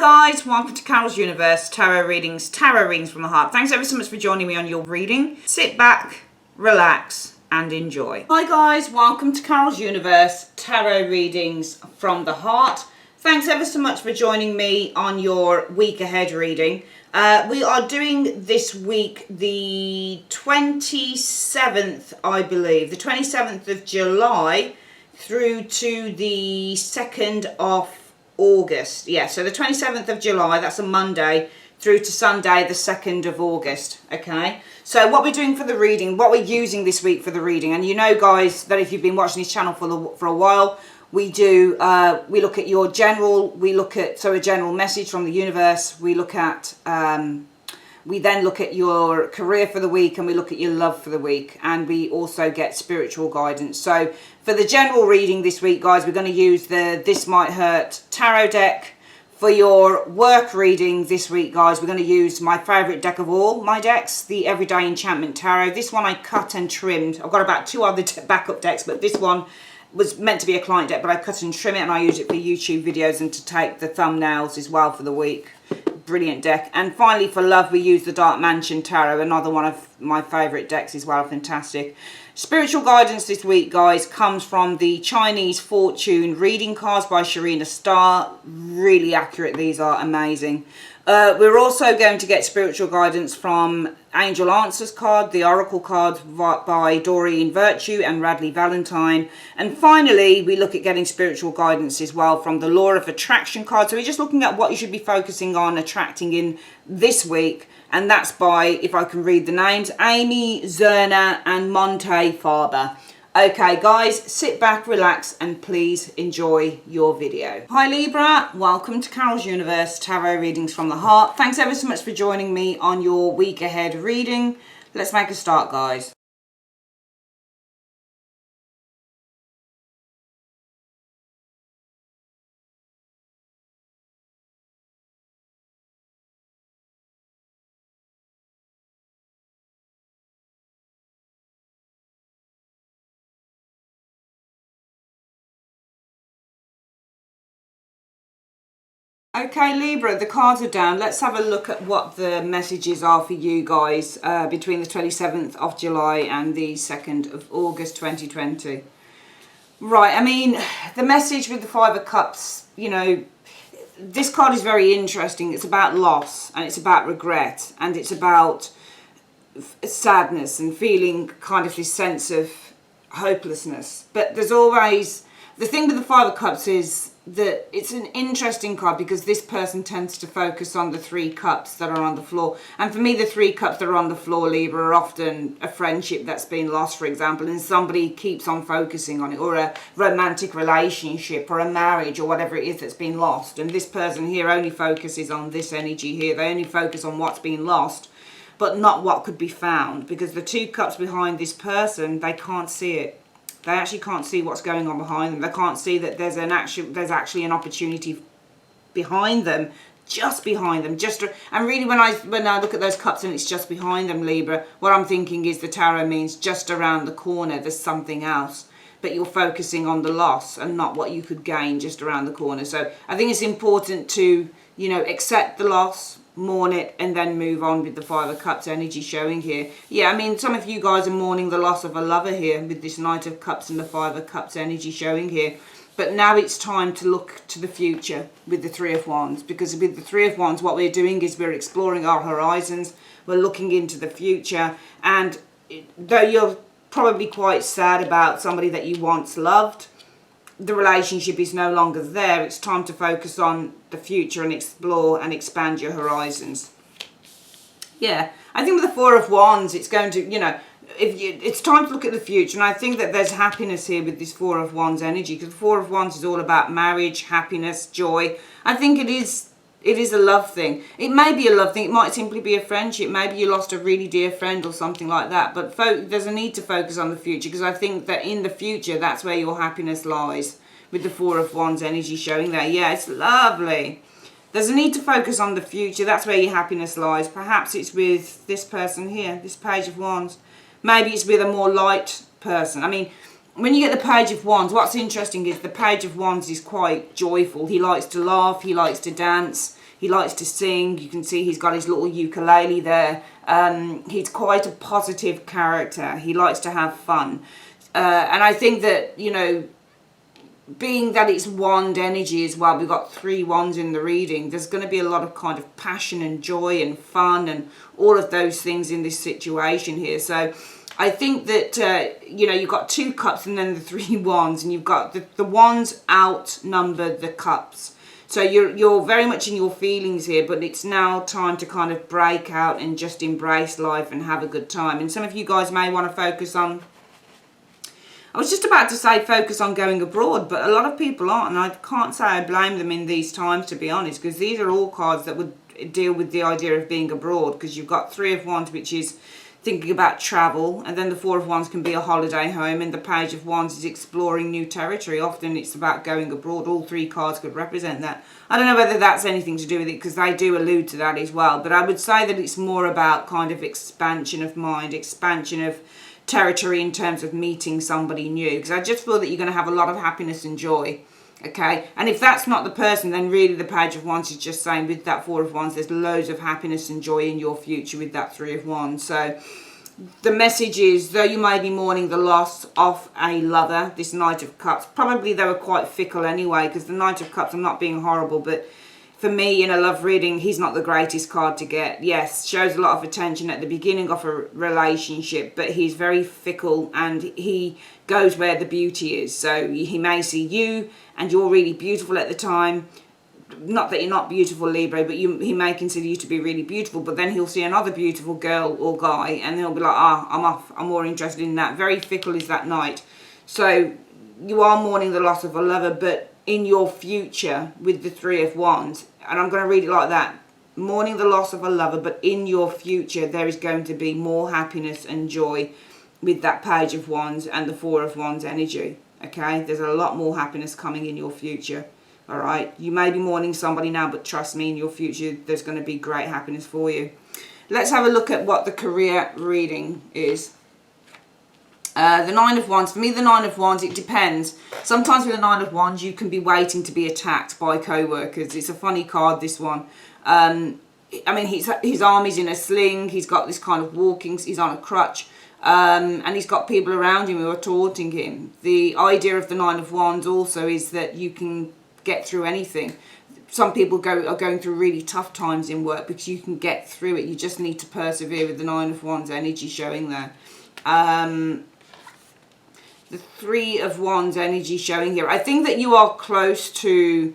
Hi guys, welcome to Carol's Universe, Tarot Readings from the Heart. Thanks ever so much for joining me on your reading. Sit back, relax and enjoy. Hi guys, welcome to Carol's Universe, Tarot Readings from the Heart. Thanks ever so much for joining me on your week ahead reading. We are doing this week the 27th, I believe, the 27th of July through to the 2nd of August. Yeah, so the 27th of July, that's a Monday, through to Sunday the 2nd of August. Okay, so what we're doing for the reading, what we're using this week for the reading, and you know guys that if you've been watching this channel for a while, we do we look at your general, we look at a general message from the universe, we look at we then look at your career for the week, and we look at your love for the week, and we also get spiritual guidance. So for the general reading this week, guys, we're going to use the This Might Hurt tarot deck. For your work reading this week, guys, we're going to use my favourite deck of all my decks, the Everyday Enchantment Tarot. This one I cut and trimmed. I've got about two other backup decks, but this one was meant to be a client deck, but I cut and trim it, and I use it for YouTube videos and to take the thumbnails as well for the week. Brilliant deck. And finally for love, we use the Dark Mansion Tarot, another one of my favourite decks as well. Fantastic. Spiritual guidance this week, guys, comes from the Chinese Fortune reading cards by Sharina Starr. Really accurate. These are amazing. We're also going to get spiritual guidance from Angel Answers card, the Oracle card by Doreen Virtue and Radley Valentine. And finally, we look at getting spiritual guidance as well from the Law of Attraction card. So we're just looking at what you should be focusing on attracting in this week. And that's by, if I can read the names, Amy Zerner and Monte Faber. Okay guys, sit back, relax and please enjoy your video. Hi Libra, welcome to Carol's Universe, Tarot Readings from the Heart. Thanks ever so much for joining me on your week ahead reading. Let's make a start, guys. Okay Libra, the cards are down. Let's have a look at what the messages are for you guys between the 27th of July and the 2nd of August 2020. Right, I mean, the message with the Five of Cups, you know, this card is very interesting. It's about loss, and it's about regret, and it's about sadness and feeling kind of this sense of hopelessness. But there's always, the thing with the Five of Cups is that it's an interesting card because this person tends to focus on the three cups that are on the floor. And for me, the three cups that are on the floor, Libra, are often a friendship that's been lost, for example, and somebody keeps on focusing on it, or a romantic relationship or a marriage or whatever it is that's been lost. And this person here only focuses on this energy here. They only focus on what's been lost, but not what could be found, because the two cups behind this person, they can't see it. They actually can't see what's going on behind them. They can't see that there's actually an opportunity behind them, just behind them. And really, when I look at those cups and it's just behind them, Libra, what I'm thinking is the tarot means just around the corner there's something else, but you're focusing on the loss and not what you could gain just around the corner. So I think it's important to, you know, accept the loss, mourn it, and then move on with the Five of Cups energy showing here. Yeah, I mean, some of you guys are mourning the loss of a lover here with this Knight of Cups and the Five of Cups energy showing here. But now it's time to look to the future with the Three of Wands, because with the Three of Wands, what we're doing is we're exploring our horizons. We're looking into the future. And though you're probably quite sad about somebody that you once loved, the relationship is no longer there. It's time to focus on the future and explore and expand your horizons. Yeah, I think with the Four of Wands, it's going to, you know, it's time to look at the future. And I think that there's happiness here with this Four of Wands energy, because the Four of Wands is all about marriage, happiness, joy. I think it is a love thing. It may be a love thing. It might simply be a friendship. Maybe you lost a really dear friend or something like that. But there's a need to focus on the future, because I think that in the future, that's where your happiness lies, with the Four of Wands energy showing there. Yeah, it's lovely. There's a need to focus on the future. That's where your happiness lies. Perhaps it's with this person here, this Page of Wands. Maybe it's with a more light person. I mean, when you get the Page of Wands, what's interesting is the Page of Wands is quite joyful. He likes to laugh. He likes to dance. He likes to sing. You can see he's got his little ukulele there. He's quite a positive character. He likes to have fun. And I think that, you know, being that it's wand energy as well, we've got 3 wands in the reading, there's going to be a lot of kind of passion and joy and fun and all of those things in this situation here. So I think that, you know, you've got 2 cups and then the 3 wands, and you've got the wands outnumber the cups. So you're very much in your feelings here, but it's now time to kind of break out and just embrace life and have a good time. And some of you guys may want to focus on, I was just about to say focus on going abroad, but a lot of people aren't, and I can't say I blame them in these times, to be honest, because these are all cards that would deal with the idea of being abroad, because you've got 3 of Wands, which is thinking about travel, and then the 4 of Wands can be a holiday home, and the Page of Wands is exploring new territory. Often it's about going abroad. All 3 cards could represent that. I don't know whether that's anything to do with it, because they do allude to that as well, but I would say that it's more about kind of expansion of mind, expansion of territory in terms of meeting somebody new, because I just feel that you're going to have a lot of happiness and joy. Okay, and if that's not the person, then really the Page of Wands is just saying with that 4 of Wands, there's loads of happiness and joy in your future with that 3 of Wands. So the message is, though you may be mourning the loss of a lover, this Knight of Cups, probably they were quite fickle anyway, because the Knight of Cups, I'm not being horrible, but for me in a love reading, he's not the greatest card to get. Yes, shows a lot of attention at the beginning of a relationship, but he's very fickle and he goes where the beauty is. So he may see you and you're really beautiful at the time. Not that you're not beautiful, Libra, but he may consider you to be really beautiful, but then he'll see another beautiful girl or guy and he'll be like, I'm off, I'm more interested in that. Very fickle is that Knight. So you are mourning the loss of a lover, but in your future with the 3 of Wands, and I'm going to read it like that, mourning the loss of a lover, but in your future there is going to be more happiness and joy with that Page of Wands and the 4 of Wands energy. Okay, there's a lot more happiness coming in your future. All right, you may be mourning somebody now, but trust me, in your future there's going to be great happiness for you. Let's have a look at what the career reading is. The 9 of Wands, for me the 9 of Wands, it depends. Sometimes with the 9 of Wands you can be waiting to be attacked by co-workers. It's a funny card, this one. I mean, his arm is in a sling, he's got this kind of walking, he's on a crutch, and he's got people around him who are taunting him. The idea of the 9 of Wands also is that you can get through anything. Some people are going through really tough times in work, because you can get through it. You just need to persevere with the 9 of Wands energy showing there. The 3 of Wands energy showing here. I think that you are close to,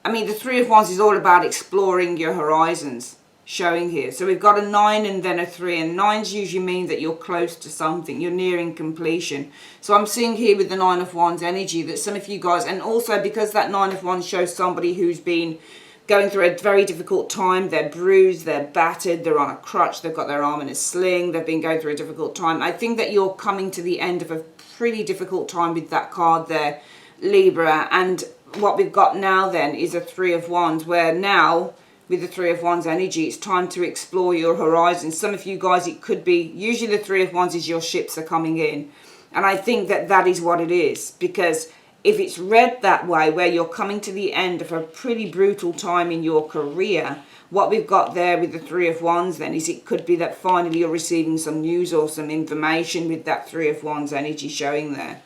I mean, the 3 of Wands is all about exploring your horizons showing here. So we've got a 9 and then a 3, and 9s usually mean that you're close to something, you're nearing completion. So I'm seeing here with the 9 of Wands energy that some of you guys, and also because that 9 of Wands shows somebody who's been going through a very difficult time, they're bruised, they're battered, they're on a crutch, they've got their arm in a sling, they've been going through a difficult time. I think that you're coming to the end of a pretty difficult time with that card there, Libra. And what we've got now then is a 3 of Wands, where now with the 3 of Wands energy, it's time to explore your horizons. Some of you guys, it could be, usually the 3 of Wands is your ships are coming in, and I think that that is what it is, because if it's read that way, where you're coming to the end of a pretty brutal time in your career, what we've got there with the 3 of Wands then is it could be that finally you're receiving some news or some information with that 3 of Wands energy showing there.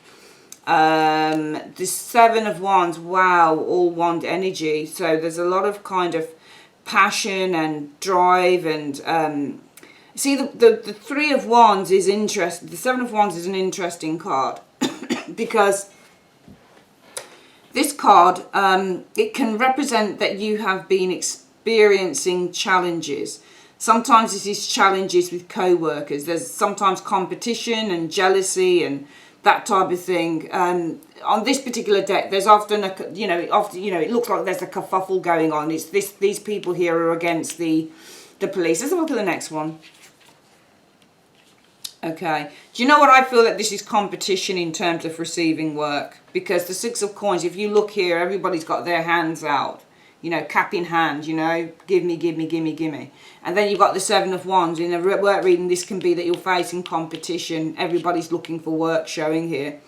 The 7 of Wands, wow, all wand energy. So there's a lot of kind of passion and drive, and see the 3 of Wands is interesting. The 7 of Wands is an interesting card because this card, it can represent that you have been experiencing challenges. Sometimes this is challenges with co-workers. There's sometimes competition and jealousy and that type of thing. On this particular deck, there's often it looks like there's a kerfuffle going on. It's these people here are against the police. Let's have a look at the next one. Okay, do you know what I feel that this is competition in terms of receiving work? Because the 6 of Coins, if you look here, everybody's got their hands out, you know, cap in hand, you know, give me, give me, give me, give me. And then you've got the 7 of Wands. In a work reading, this can be that you're facing competition. Everybody's looking for work showing here.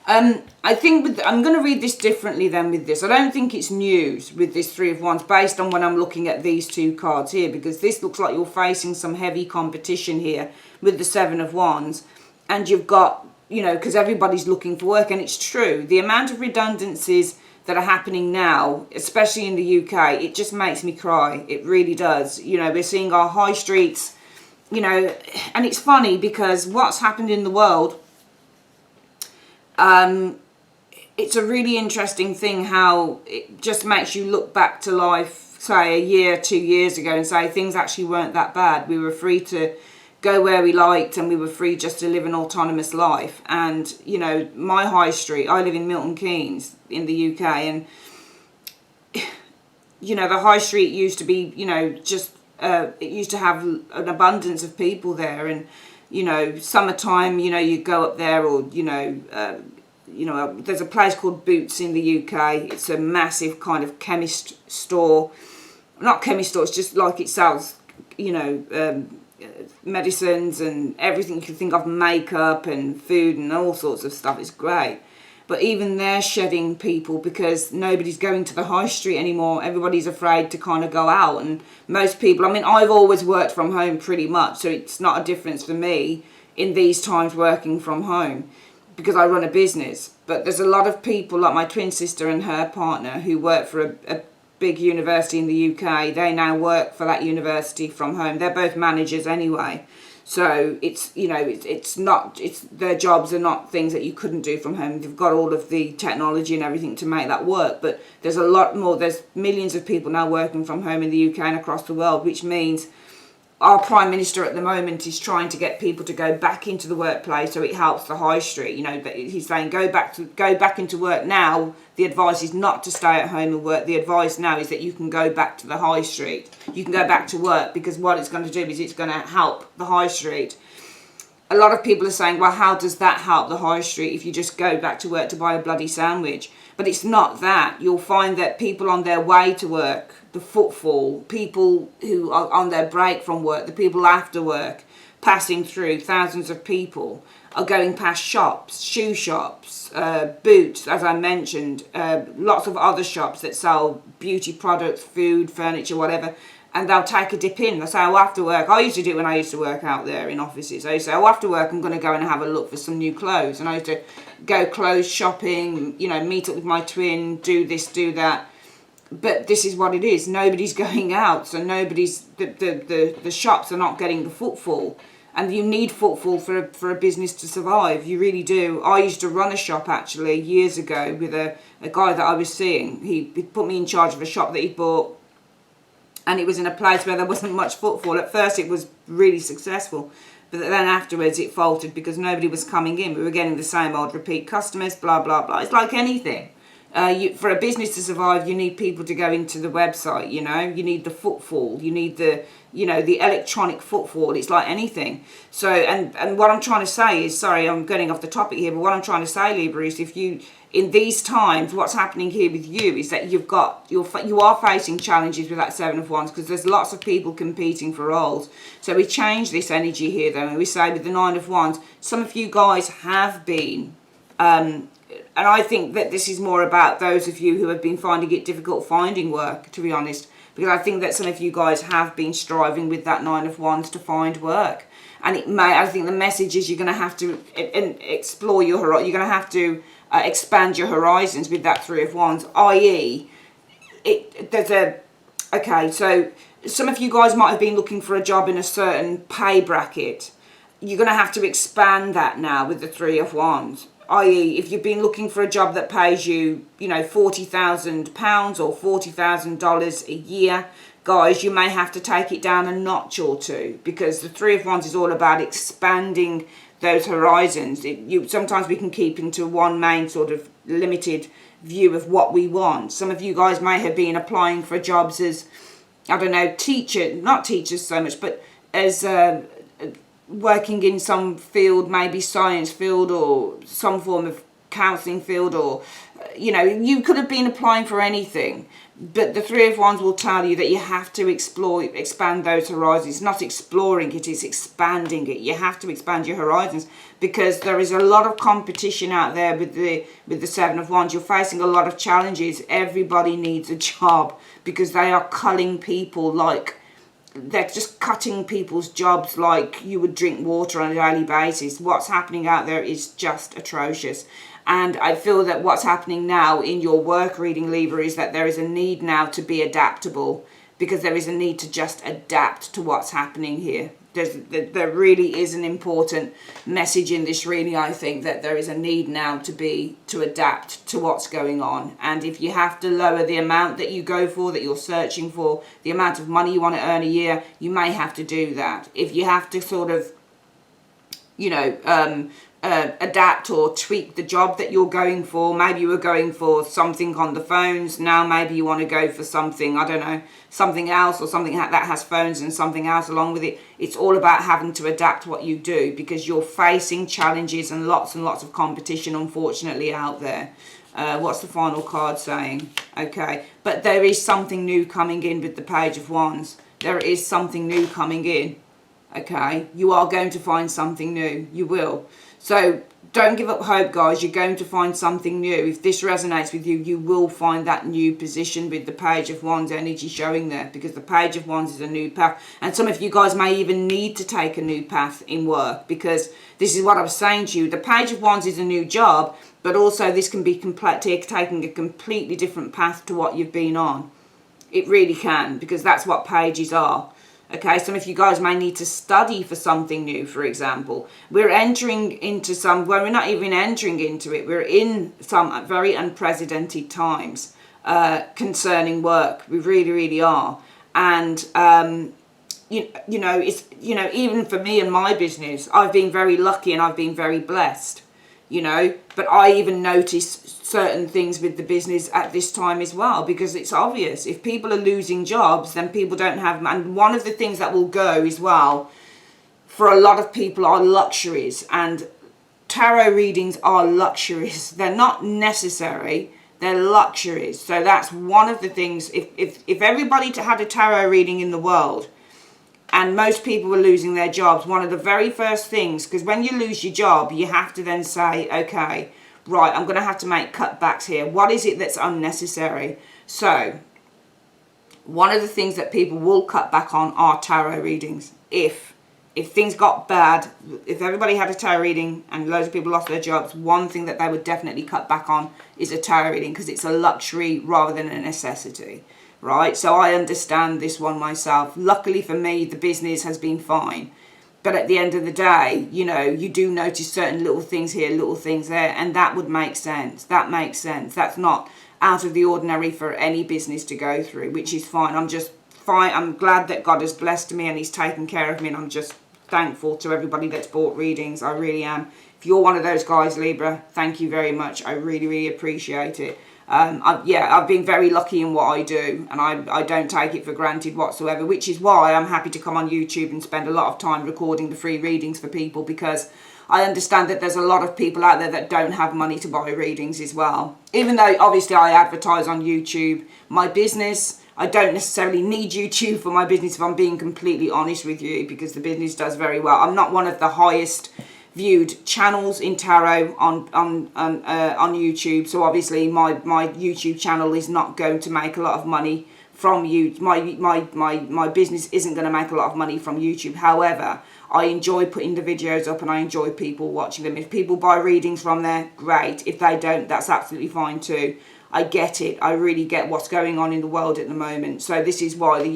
I think I'm going to read this differently than with this. I don't think it's news with this Three of Wands based on when I'm looking at these two cards here, because this looks like you're facing some heavy competition here with the Seven of Wands, and you've got, you know, because everybody's looking for work, and it's true. The amount of redundancies that are happening now, especially in the UK, it just makes me cry. It really does. You know, we're seeing our high streets, you know, and it's funny because what's happened in the world, it's a really interesting thing how it just makes you look back to life, say a year, 2 years ago, and say things actually weren't that bad. We were free to go where we liked, and we were free just to live an autonomous life. And, you know, my high street, I live in Milton Keynes in the UK, and, you know, the high street used to be, you know, just, it used to have an abundance of people there, and, you know, summertime, you know, you go up there, or, you know, there's a place called Boots in the UK. It's a massive kind of chemist store. Not chemist store, it's just like it sells, you know, medicines and everything you can think of, makeup and food and all sorts of stuff. It's great. But even they're shedding people because nobody's going to the high street anymore. Everybody's afraid to kind of go out. And most people, I mean, I've always worked from home pretty much, so it's not a difference for me in these times working from home because I run a business. But there's a lot of people, like my twin sister and her partner, who work for a big university in the UK. They now work for that university from home. They're both managers anyway. So it's, you know, it's not, it's, their jobs are not things that you couldn't do from home. They've got all of the technology and everything to make that work. But there's a lot more, there's millions of people now working from home in the UK and across the world, which means our Prime Minister at the moment is trying to get people to go back into the workplace, so it helps the high street. You know, he's saying go back into work now. The advice is not to stay at home and work. The advice now is that you can go back to the high street. You can go back to work, because what it's going to do is it's going to help the high street. A lot of people are saying, well, how does that help the high street if you just go back to work to buy a bloody sandwich? But it's not that. You'll find that people on their way to work, the footfall, people who are on their break from work, the people after work, passing through, thousands of people are going past shops, shoe shops, Boots, as I mentioned, lots of other shops that sell beauty products, food, furniture, whatever, and they'll take a dip in. They'll say, oh, after work, I used to do it when I used to work out there in offices. I used to say, oh, after work, I'm going to go and have a look for some new clothes. And I used to go clothes shopping, you know, meet up with my twin, do this, do that. But this is what it is. Nobody's going out, so nobody's, the shops are not getting the footfall. And you need footfall for a business to survive. You really do. I used to run a shop, actually, years ago with a guy that I was seeing. He put me in charge of a shop that he bought, and it was in a place where there wasn't much footfall. At first it was really successful, but then afterwards it faltered because nobody was coming in. We were getting the same old repeat customers, blah, blah, blah. It's like anything. For a business to survive, you need people to go into the website, you know. You need the footfall. You need the, you know, the electronic footfall. It's like anything. So, and what I'm trying to say is, sorry, I'm getting off the topic here, but what I'm trying to say, Libra, is if you, in these times, what's happening here with you is that you are facing challenges with that Seven of Wands, because there's lots of people competing for roles. So we change this energy here, though, and we say with the Nine of Wands, some of you guys have been, and I think that this is more about those of you who have been finding it difficult finding work, to be honest, because I think that some of you guys have been striving with that Nine of Wands to find work. And it may, I think the message is you're going to have to explore your horizon. You're going to have to expand your horizons with that Three of Wands, i.e. Okay, so some of you guys might have been looking for a job in a certain pay bracket. You're going to have to expand that now with the Three of Wands. I.e., if you've been looking for a job that pays you, you know, £40,000 or $40,000 a year, guys, you may have to take it down a notch or two, because the Three of Wands is all about expanding those horizons. Sometimes we can keep into one main sort of limited view of what we want. Some of you guys may have been applying for jobs as, I don't know, not teachers so much, but as working in some field, maybe science field or some form of counselling field, or you know, you could have been applying for anything, but the Three of Wands will tell you that you have to expand those horizons. It's not exploring it, it's expanding it. You have to expand your horizons, because there is a lot of competition out there with the Seven of Wands. You're facing a lot of challenges. Everybody needs a job, because they are culling people like, they're just cutting people's jobs like you would drink water on a daily basis. What's happening out there is just atrocious. And I feel that what's happening now in your work reading, Libra, is that there is a need now to be adaptable, because there is a need to just adapt to what's happening here. There really is an important message in this reading, I think, that there is a need now to adapt to what's going on. And if you have to lower the amount that you go for, that you're searching for, the amount of money you want to earn a year, you may have to do that. If you have to sort of, you know, adapt or tweak the job that you're going for. Maybe you were going for something on the phones, now maybe you want to go for something, I don't know, something else, or something that has phones and something else along with it. It's all about having to adapt what you do, because you're facing challenges and lots of competition, unfortunately, out there. What's the final card saying? Okay, but there is something new coming in with the Page of Wands. There is something new coming in. Okay, you are going to find something new. You will. So don't give up hope, guys. You're going to find something new. If this resonates with you, you will find that new position with the Page of Wands energy showing there, because the Page of Wands is a new path. And some of you guys may even need to take a new path in work, because this is what I was saying to you. The Page of Wands is a new job, but also this can be taking a completely different path to what you've been on. It really can, because that's what pages are. Okay, some of you guys may need to study for something new, for example. We're entering into some, well, we're not even entering into it. We're in some very unprecedented times concerning work. We really, really are. And, you know, it's, you know, even for me and my business, I've been very lucky and I've been very blessed, you know. But I even notice certain things with the business at this time as well, because it's obvious. If people are losing jobs, then people don't have, and one of the things that will go as well for a lot of people are luxuries, and tarot readings are luxuries. They're not necessary, they're luxuries. So that's one of the things. If everybody had a tarot reading in the world and most people were losing their jobs, one of the very first things, because when you lose your job, you have to then say, okay, right, I'm going to have to make cutbacks here. What is it that's unnecessary? So one of the things that people will cut back on are tarot readings. If things got bad, if everybody had a tarot reading and loads of people lost their jobs, one thing that they would definitely cut back on is a tarot reading, because it's a luxury rather than a necessity, right? So I understand this one myself. Luckily for me, the business has been fine. But at the end of the day, you know, you do notice certain little things here, little things there, and that would make sense. That makes sense. That's not out of the ordinary for any business to go through, which is fine. I'm just fine. I'm glad that God has blessed me and he's taken care of me, and I'm just thankful to everybody that's bought readings. I really am. If you're one of those guys, Libra, thank you very much. I really, really appreciate it. I've been very lucky in what I do, and I don't take it for granted whatsoever, which is why I'm happy to come on YouTube and spend a lot of time recording the free readings for people, because I understand that there's a lot of people out there that don't have money to buy readings as well. Even though obviously I advertise on YouTube, my business, I don't necessarily need YouTube for my business, if I'm being completely honest with you, because the business does very well. I'm not one of the highest viewed channels in tarot on YouTube, so obviously my YouTube channel is not going to make a lot of money from you. My business isn't going to make a lot of money from YouTube. However, I enjoy putting the videos up and I enjoy people watching them. If people buy readings from there, great. If they don't, that's absolutely fine too. I get it. I really get what's going on in the world at the moment. So this is why the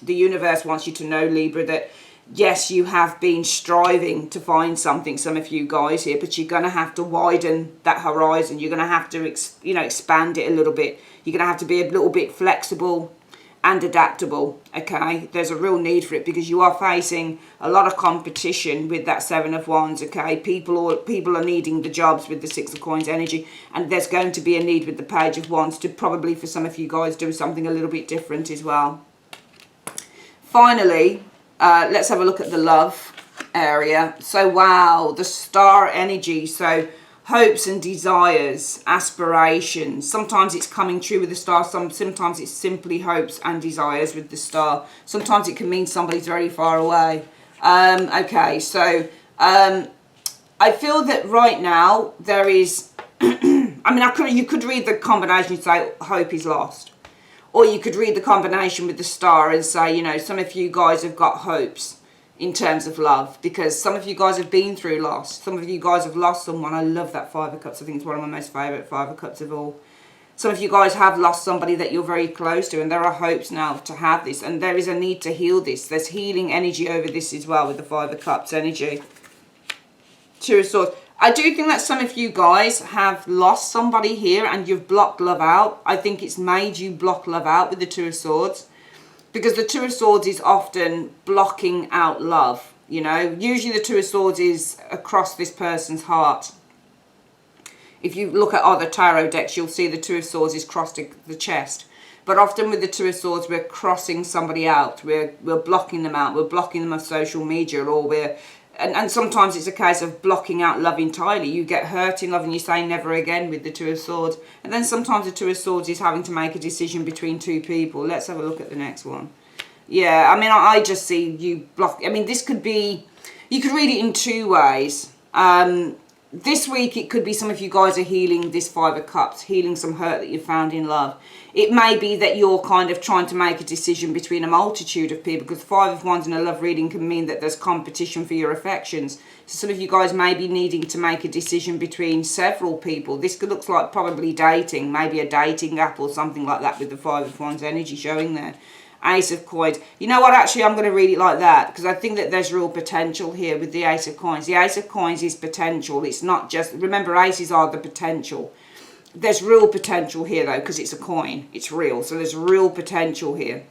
universe wants you to know, Libra, that yes, you have been striving to find something, some of you guys here, but you're going to have to widen that horizon. You're going to have to, expand it a little bit. You're going to have to be a little bit flexible and adaptable, okay? There's a real need for it, because you are facing a lot of competition with that Seven of Wands, okay? People are needing the jobs with the Six of Coins energy, and there's going to be a need with the Page of Wands to probably, for some of you guys, do something a little bit different as well. Finally, let's have a look at the love area. So wow, the star energy. So hopes and desires, aspirations. Sometimes it's coming true with the star. Sometimes it's simply hopes and desires with the star. Sometimes it can mean somebody's very far away. Okay, so I feel that right now there is, I mean, you could read the combination and say hope is lost. Or you could read the combination with the star and say, you know, some of you guys have got hopes in terms of love, because some of you guys have been through loss. Some of you guys have lost someone. I love that Five of Cups. I think it's one of my most favourite Five of Cups of all. Some of you guys have lost somebody that you're very close to, and there are hopes now to have this, and there is a need to heal this. There's healing energy over this as well with the Five of Cups energy. Two of Swords. I do think that some of you guys have lost somebody here and you've blocked love out. I think it's made you block love out with the Two of Swords. Because the Two of Swords is often blocking out love, you know. Usually the Two of Swords is across this person's heart. If you look at other tarot decks, you'll see the Two of Swords is crossed the chest. But often with the Two of Swords, we're crossing somebody out. We're blocking them out. We're blocking them on social media, or we're... And sometimes it's a case of blocking out love entirely. You get hurt in love and you say never again with the Two of Swords. And then sometimes the Two of Swords is having to make a decision between two people. Let's have a look at the next one. Yeah, I mean, I just see you block... I mean, this could be... You could read it in two ways. This week, it could be some of you guys are healing this Five of Cups, healing some hurt that you found in love. It may be that you're kind of trying to make a decision between a multitude of people, because Five of Wands in a love reading can mean that there's competition for your affections. So some of you guys may be needing to make a decision between several people. This looks like probably dating, maybe a dating app or something like that with the Five of Wands energy showing there. Ace of Coins. You know what, actually I'm going to read it like that, because I think that there's real potential here with the Ace of Coins. The Ace of Coins is potential. It's not just... Remember, aces are the potential. There's real potential here, though, because it's a coin. It's real. So there's real potential here.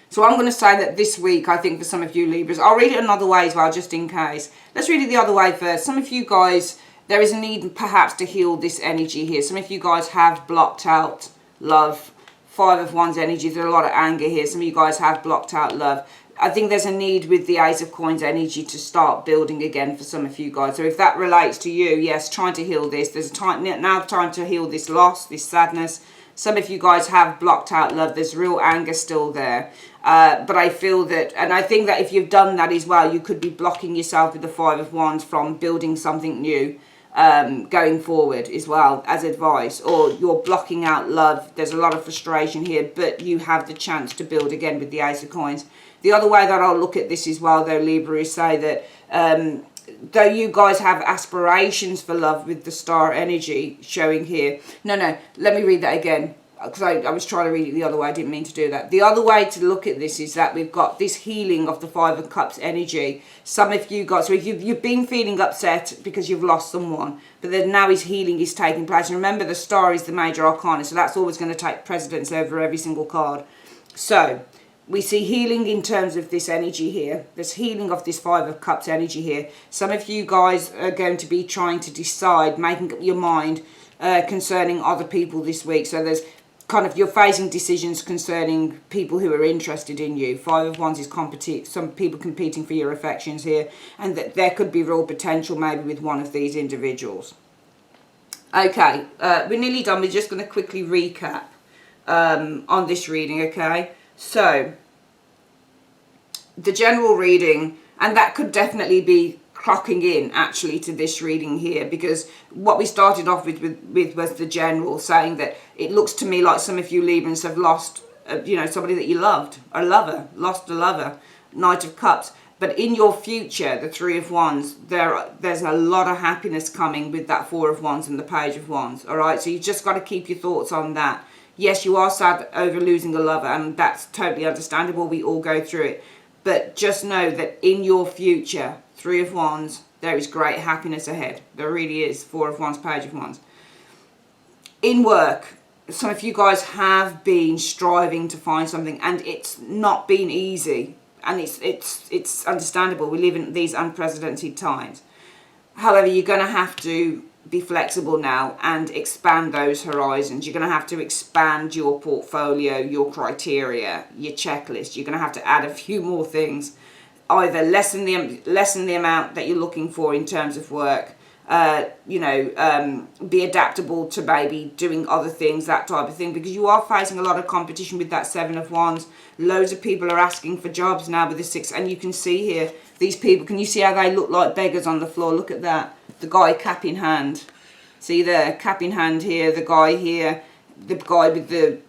So I'm going to say that this week, I think for some of you Libras... I'll read it another way as well, just in case. Let's read it the other way first. Some of you guys, there is a need perhaps to heal this energy here. Some of you guys have blocked out love. Five of Wands energy, there's a lot of anger here. Some of you guys have blocked out love. I think there's a need with the Ace of Coins energy to start building again for some of you guys. So if that relates to you, yes, trying to heal this. There's a time now to heal this loss, this sadness. Some of you guys have blocked out love. There's real anger still there. But I feel that, and I think that if you've done that as well, you could be blocking yourself with the Five of Wands from building something new. Going forward as well as advice, or you're blocking out love. There's a lot of frustration here, but you have the chance to build again with the Ace of Coins. The other way that I'll look at this as well, though, Libra, is say that though you guys have aspirations for love with the Star energy showing here. No, let me read that again, because I was trying to read it the other way. I didn't mean to do that. The other way to look at this is that we've got this healing of the Five of Cups energy. Some of you guys, so if you've been feeling upset because you've lost someone, but then now his healing is taking place. And remember, the Star is the major arcana, so that's always going to take precedence over every single card. So we see healing in terms of this energy here. There's healing of this Five of Cups energy here. Some of you guys are going to be trying to decide, making up your mind concerning other people this week. So there's kind of, you're facing decisions concerning people who are interested in you. Five of Wands is some people competing for your affections here, and that there could be real potential maybe with one of these individuals. Okay, we're nearly done. We're just going to quickly recap on this reading, okay? So, the general reading, and that could definitely be clocking in actually to this reading here, because what we started off with was the general, saying that it looks to me like some of you Librans have lost you know, somebody that you loved, a lover, lost a lover, Knight of Cups. But in your future, the Three of Wands, there's a lot of happiness coming with that Four of Wands and the Page of Wands, all right? So you've just got to keep your thoughts on that. Yes, you are sad over losing a lover, and that's totally understandable. We all go through it. But just know that in your future, Three of Wands, there is great happiness ahead. There really is. Four of Wands, Page of Wands. In work, some of you guys have been striving to find something, and it's not been easy. And it's understandable. We live in these unprecedented times. However, you're going to have to be flexible now and expand those horizons. You're going to have to expand your portfolio, your criteria, your checklist. You're going to have to add a few more things. Either lessen the amount that you're looking for in terms of work, be adaptable to maybe doing other things, that type of thing, because you are facing a lot of competition with that Seven of Wands. Loads of people are asking for jobs now with the Six, and you can see here, these people, can you see how they look like beggars on the floor? Look at that. The guy cap in hand. See there, cap in hand here, the guy here, the guy with the,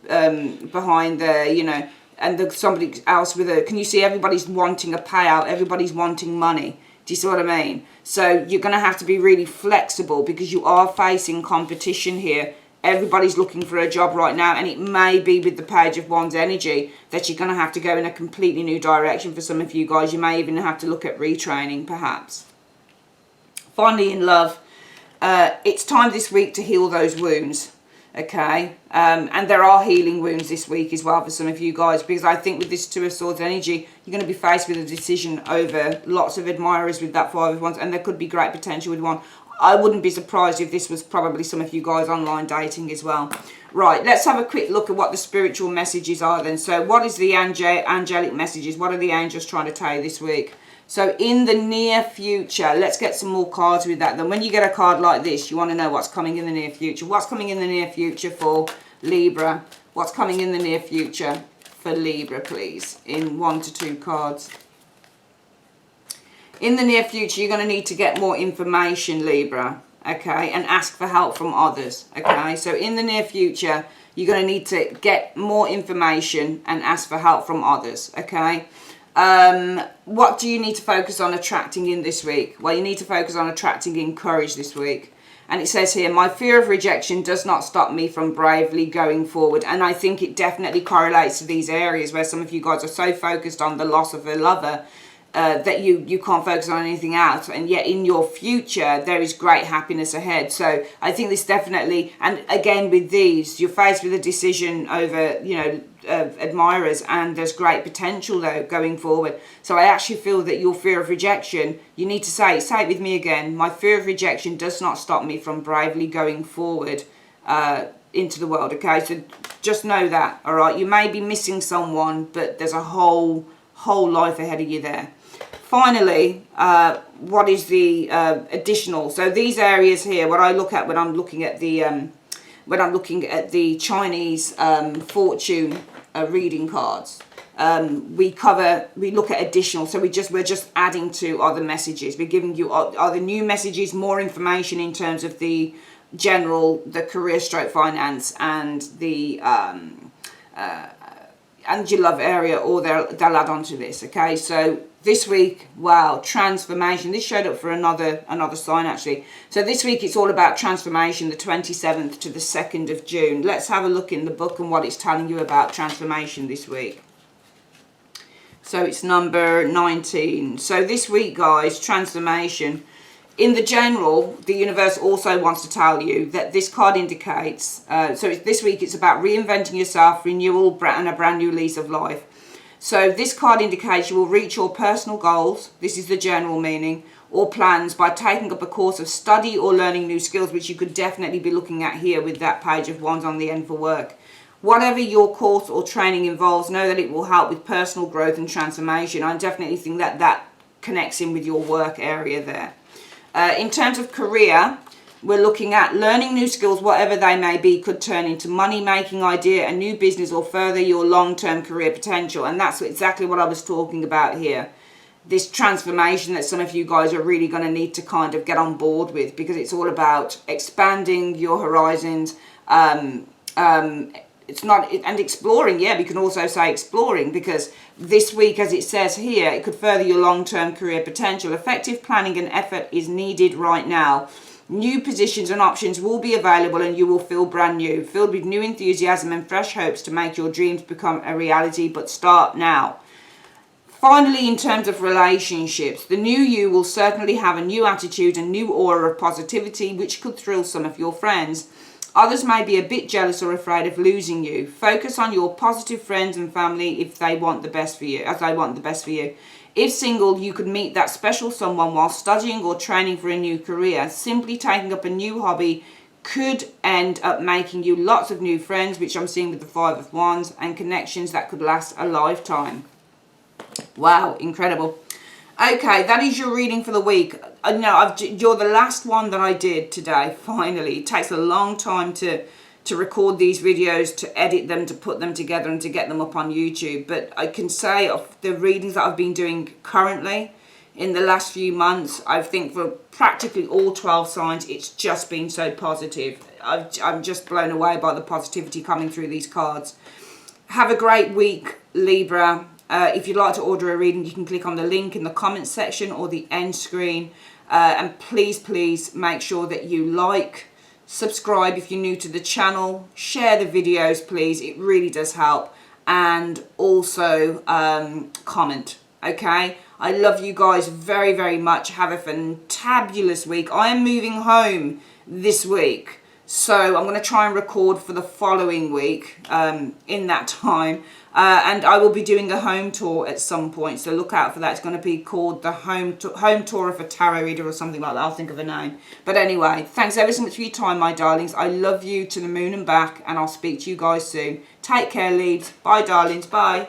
behind there, and somebody else with a, can you see everybody's wanting a payout, everybody's wanting money. Do you see what I mean? So you're going to have to be really flexible because you are facing competition here. Everybody's looking for a job right now, and it may be with the Page of Wands energy that you're going to have to go in a completely new direction for some of you guys. You may even have to look at retraining perhaps. Finally, in love, it's time this week to heal those wounds. Okay, and there are healing wounds this week as well for some of you guys, because I think with this Two of Swords energy, you're going to be faced with a decision over lots of admirers with that Five of Wands, and there could be great potential with one. I wouldn't be surprised if this was probably some of you guys online dating as well. Right, let's have a quick look at what the spiritual messages are then. So what is the angelic messages? What are the angels trying to tell you this week? So in the near future, let's get some more cards with that. Then when you get a card like this, you want to know what's coming in the near future. What's coming in the near future for Libra? What's coming in the near future for Libra, please? In 1 to 2 cards. In the near future, you're going to need to get more information, Libra, okay? And ask for help from others, okay? So in the near future, you're going to need to get more information and ask for help from others, okay? What do you need to focus on attracting in this week? Well, you need to focus on attracting in courage this week. And it says here, my fear of rejection does not stop me from bravely going forward. And I think it definitely correlates to these areas where some of you guys are so focused on the loss of a lover that you can't focus on anything else, and yet in your future there is great happiness ahead. So I think this definitely, and again with these, you're faced with a decision over admirers, and there's great potential though going forward. So I actually feel that your fear of rejection, you need to say it with me again, my fear of rejection does not stop me from bravely going forward into the world. Okay, so just know that. All right, you may be missing someone, but there's a whole life ahead of you there. Finally, what is the additional? So these areas here, what I look at when I'm looking at the Chinese fortune reading cards, we look at additional. So we're just adding to other messages. We're giving you other new messages, more information in terms of the career stroke finance and the and your love area, or they'll add on to this. Okay, so this week, wow, transformation. This showed up for another sign actually. So this week it's all about transformation, the 27th to the 2nd of June. Let's have a look in the book and what it's telling you about transformation this week. So it's number 19. So this week, guys, transformation. In the general, the universe also wants to tell you that this card indicates, this week it's about reinventing yourself, renewal, and a brand new lease of life. So this card indicates you will reach your personal goals, this is the general meaning, or plans by taking up a course of study or learning new skills, which you could definitely be looking at here with that Page of Wands on the end for work. Whatever your course or training involves, know that it will help with personal growth and transformation. I definitely think that connects in with your work area there. In terms of career, we're looking at learning new skills, whatever they may be, could turn into money-making idea, a new business, or further your long-term career potential. And that's exactly what I was talking about here. This transformation that some of you guys are really going to need to kind of get on board with, because it's all about expanding your horizons, it's not, and exploring, yeah, we can also say exploring, because this week, as it says here, it could further your long-term career potential. Effective planning and effort is needed right now. New positions and options will be available, and you will feel brand new, filled with new enthusiasm and fresh hopes to make your dreams become a reality, but start now. Finally, in terms of relationships, the new you will certainly have a new attitude and new aura of positivity, which could thrill some of your friends. Others may be a bit jealous or afraid of losing you. Focus on your positive friends and family if they want the best for you, as they want the best for you. If single, you could meet that special someone while studying or training for a new career. Simply taking up a new hobby could end up making you lots of new friends, which I'm seeing with the Five of Wands, and connections that could last a lifetime. Wow, incredible. Okay, that is your reading for the week. You're the last one that I did today, finally. It takes a long time to record these videos, to edit them, to put them together and to get them up on YouTube. But I can say of the readings that I've been doing currently in the last few months, I think for practically all 12 signs, it's just been so positive. I'm just blown away by the positivity coming through these cards. Have a great week, Libra. If you'd like to order a reading, you can click on the link in the comments section or the end screen. And please make sure that you like, subscribe if you're new to the channel, share the videos, please. It really does help. And also comment, okay? I love you guys very much. Have a fantabulous week. I am moving home this week, so I'm going to try and record for the following week in that time. And I will be doing a home tour at some point, so look out for that. It's going to be called the home tour of a tarot reader or something like that. I'll think of a name. But anyway, thanks ever so much for your time, my darlings. I love you to the moon and back, and I'll speak to you guys soon. Take care, Leaves. Bye, darlings. Bye.